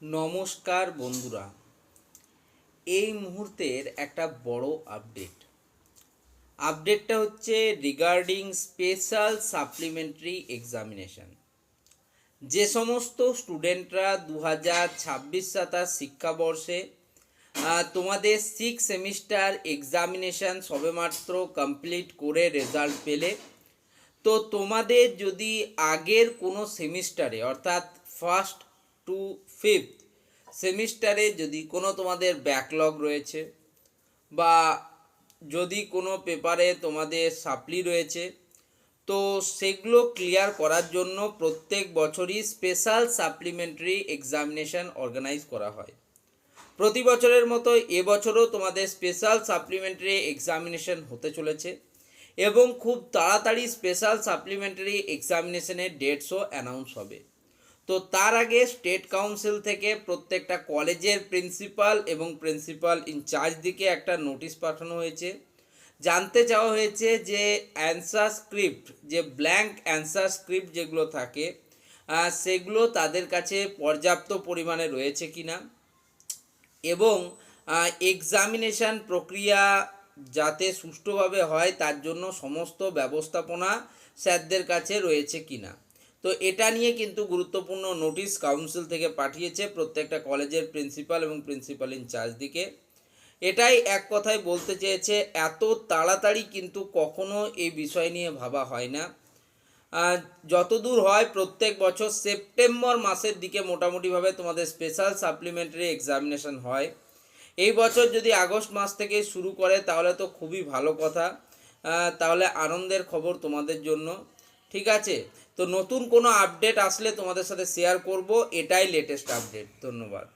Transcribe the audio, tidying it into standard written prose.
নমস্কার বন্ধুরা, এই মুহূর্তের একটা বড় আপডেটটা হচ্ছে রিগার্ডিং স্পেশাল সাপ্লিমেন্টারি এক্সামিনেশন। যে সমস্ত স্টুডেন্টরা 2026-27 শিক্ষাবর্ষে তোমাদের 6 সেমিস্টার এক্সামিনেশান সবেমাত্র কমপ্লিট করে রেজাল্ট পেলে, তো তোমাদের যদি আগের কোনো সেমিস্টারে অর্থাৎ ফার্স্ট টু ফিফথ সেমিস্টারে যদি কোনো তোমাদের ব্যাকলগ রয়েছে বা যদি কোনো পেপারে তোমাদের সাপ্লি রয়েছে, তো সেগুলো ক্লিয়ার করার জন্য প্রত্যেক বছরই স্পেশাল সাপ্লিমেন্টারি এক্সামিনেশান অর্গানাইজ করা হয়। প্রতি বছরের মতো এবছরও তোমাদের স্পেশাল সাপ্লিমেন্টারি এক্সামিনেশান হতে চলেছে এবং খুব তাড়াতাড়ি স্পেশাল সাপ্লিমেন্টারি এক্সামিনেশনের ডেটসও অ্যানাউন্স হবে। তো তার আগে স্টেট কাউন্সিল থেকে প্রত্যেকটা কলেজের প্রিন্সিপাল এবং প্রিন্সিপাল ইনচার্জ দিকে একটা নোটিশ পাঠানো হয়েছে। জানতে চাওয়া হয়েছে যে অ্যান্সার স্ক্রিপ্ট, যে ব্ল্যাঙ্ক অ্যান্সার স্ক্রিপ্ট যেগুলো থাকে সেগুলো তাদের কাছে পর্যাপ্ত পরিমাণে রয়েছে কিনা, এবং এক্সামিনেশান প্রক্রিয়া যাতে সুষ্ঠুভাবে হয় তার জন্য সমস্ত ব্যবস্থাপনা স্যারদের কাছে রয়েছে কিনা। তো এটা নিয়ে কিন্তু গুরুত্বপূর্ণ নোটিশ কাউন্সিল থেকে পাঠিয়েছে প্রত্যেকটা কলেজের প্রিন্সিপাল এবং প্রিন্সিপাল ইনচার্জ দিকে। এটাই এক কথায় বলতে চেয়েছে, এত তাড়াতাড়ি কিন্তু কখনো এই বিষয় নিয়ে ভাবা হয় না। যতদূর হয় প্রত্যেক বছর সেপ্টেম্বর মাসের দিকে মোটামুটিভাবে তোমাদের স্পেশাল সাপ্লিমেন্টারি এক্সামিনেশন হয়। এই বছর যদি আগস্ট মাস থেকে শুরু করে তাহলে তো খুবই ভালো কথা, তাহলে আনন্দের খবর তোমাদের জন্য। ঠিক আছে, তো নতুন কোনো আপডেট আসলে তোমাদের সাথে শেয়ার করব। এটাই লেটেস্ট আপডেট। ধন্যবাদ।